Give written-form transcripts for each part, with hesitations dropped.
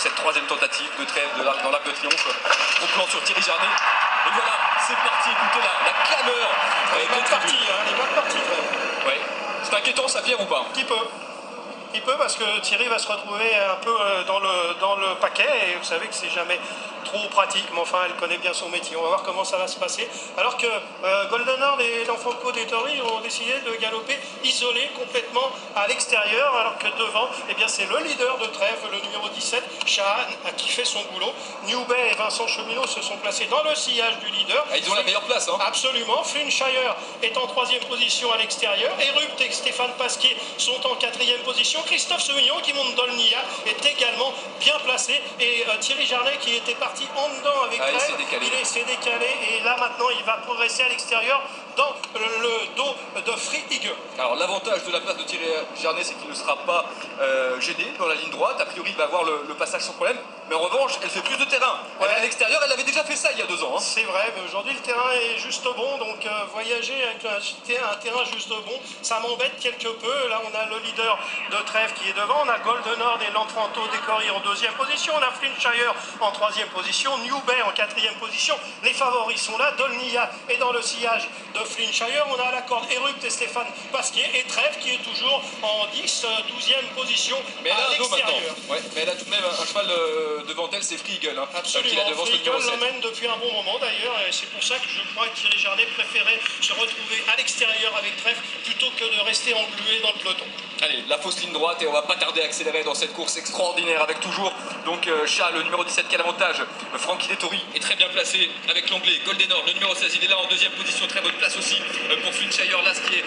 cette troisième tentative de trêve dans l'Arc de Triomphe. Gros plan sur Thierry Jarnet. Et voilà, c'est parti, écoutez la clameur. Elle est mal partie, hein, elle est mal partie, Trêve. Ouais. C'est inquiétant, ça, Pierre, ou pas? Qui peut, parce que Thierry va se retrouver un peu dans le paquet, et vous savez que c'est jamais trop pratique, mais enfin elle connaît bien son métier. On va voir comment ça va se passer. Alors que Golden Horde et l'Enfanco d'Ettori ont décidé de galoper isolés complètement à l'extérieur, alors que devant, eh bien c'est le leader de Trêve, le numéro 17, Shahan, qui fait son boulot. New Bay et Vincent Cheminot se sont placés dans le sillage du leader. Ah, ils ont la meilleure place, hein. Absolument. Flintshire est en troisième position à l'extérieur. Erupt et Stéphane Pasquier sont en quatrième position. Christophe Semillon qui monte dans le Nia est également bien placé. Et Thierry Jarnet qui était parti en dedans avec Trêve, il s'est décalé et là maintenant il va progresser à l'extérieur dans le dos de Free Eagle. Alors l'avantage de la place de Thierry Jarnet, c'est qu'il ne sera pas gêné dans la ligne droite. A priori il va avoir le passage sans problème, mais en revanche elle fait plus de terrain. Ouais. Elle est à l'extérieur, elle avait déjà fait ça il y a 2 ans, hein. C'est vrai, mais aujourd'hui le terrain est juste bon, donc voyager avec un terrain juste bon, ça m'embête quelque peu. Là on a le leader de Trêve qui est devant, on a Golden Horde et l'Enfanto d'Ettori en deuxième position, on a Flintshire en troisième position, New Bay en quatrième position. Les favoris sont là, Dolnia est dans le sillage de Flintshire, on a à la corde Erupt et Stéphane Pasquier, et Trêve qui est toujours en 12e position mais là, à l'extérieur. Ouais, mais elle a tout de même un cheval devant elle, c'est Free Eagle, hein, absolument, Free Eagle l'emmène depuis un bon moment d'ailleurs, et c'est pour ça que je crois que Thierry Jarnet préférait se retrouver à l'extérieur avec Trêve plutôt que de rester englué dans le peloton. Allez, la fausse ligne droite, et on va pas tarder à accélérer dans cette course extraordinaire avec toujours donc Charles, le numéro 17 qui a l'avantage. Francky d'Ettori est très bien placé avec l'anglais. Golden Horde, le numéro 16, il est là en deuxième position, très bonne place aussi pour Flintshire, là ce qui est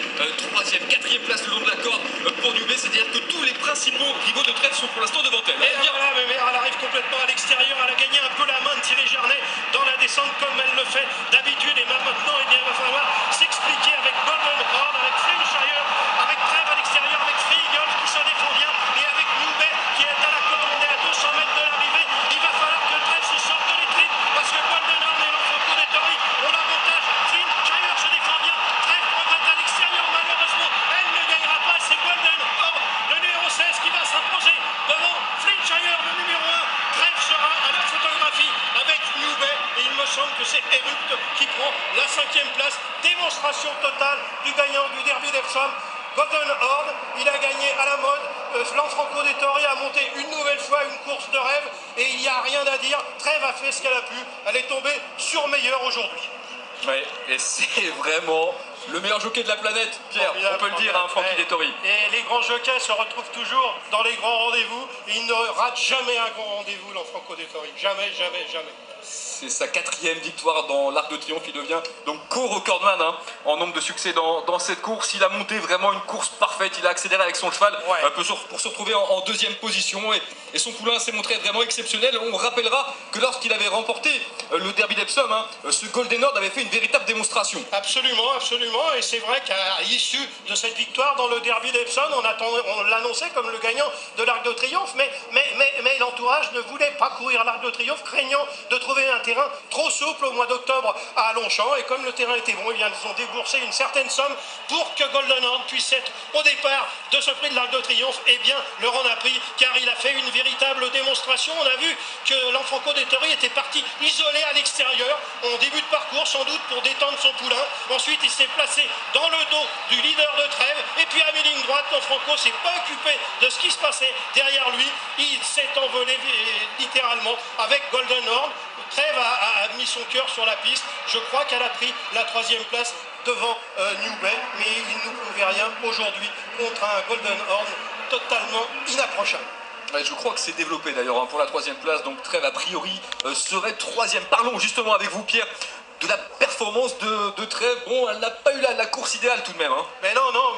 troisième, quatrième place le long de la corde pour New Bay, c'est-à-dire que tous les principaux rivaux de Trêve sont pour l'instant devant elle. Et là, voilà, mais elle arrive complètement à l'extérieur, elle a gagné un peu la main de Thierry Jarnet dans la descente comme elle le fait d'habitude, et maintenant eh bien, il va falloir s'expliquer avec Golden Horde, avec Flintshire, avec Trêve à l'extérieur, avec Free Eagle qui se défend bien, et avec New Bay qui est à la corde, on est à 200 mètres de l'arrivée. Il va falloir que Trêve se sorte de l'étripe parce que Golden Horde et l'Enfanco d'Ettori ont l'avantage. Flintshire se défend bien, Trêve progresse à l'extérieur, malheureusement elle ne gagnera pas, c'est Golden Horde, le numéro 16 qui va s'imposer devant Flintshire, le numéro 1. Trêve sera à la photographie avec New Bay, et il me semble que c'est Erupt qui prend la 5e place. Démonstration totale du gagnant du Derby d'Epsom. Golden Horde, il a gagné à la mode. L'Enfanco d'Ettori a monté une nouvelle fois une course de rêve, et il n'y a rien à dire. Trêve a fait ce qu'elle a pu. Elle est tombée sur meilleur aujourd'hui. Ouais, et c'est vraiment le meilleur jockey de la planète, Pierre, on peut le dire, hein, Francky d'Ettori. Et les grands jockeys se retrouvent toujours dans les grands rendez-vous. Il ne rate jamais un grand rendez-vous, l'Enfanco d'Ettori. Jamais, jamais, jamais. C'est sa 4e victoire dans l'Arc de Triomphe. Il devient donc co-recordman en nombre de succès dans cette course. Il a monté vraiment une course parfaite. Il a accéléré avec son cheval pour se retrouver en 2e position. Et son poulain s'est montré vraiment exceptionnel. On rappellera que lorsqu'il avait remporté le Derby d'Epsom, ce Golden Horde avait fait une véritable démonstration. Absolument, absolument. Et c'est vrai qu'à l'issue de cette victoire dans le Derby d'Epsom, on l'annonçait comme le gagnant de l'Arc de Triomphe. Mais l'entourage ne voulait pas courir l'Arc de Triomphe, craignant de trouver un terrain trop souple au mois d'octobre à Longchamp, et comme le terrain était bon, eh bien, ils ont déboursé une certaine somme pour que Golden Horde puisse être au départ de ce prix de l'Arc de Triomphe. Eh bien, leur en a pris, car il a fait une véritable démonstration. On a vu que l'Enfanco d'Ettori était parti isolé à l'extérieur en début de parcours, sans doute pour détendre son poulain. Ensuite, il s'est placé dans le dos du leader de Trêve, et puis à mi-ligne droite, l'Enfanco s'est pas occupé de ce qui se passait derrière lui. Il s'est envolé littéralement avec Golden Horde. Trêve a mis son cœur sur la piste. Je crois qu'elle a pris la 3e place devant New Bay, mais il ne nous pouvait rien aujourd'hui contre un Golden Horde totalement inapprochable. Ouais, je crois que c'est développé d'ailleurs pour la 3e place, donc Trêve a priori serait 3e. Parlons justement avec vous, Pierre, de la performance de Trêve. Bon, elle n'a pas eu la course idéale tout de même. Mais non, non.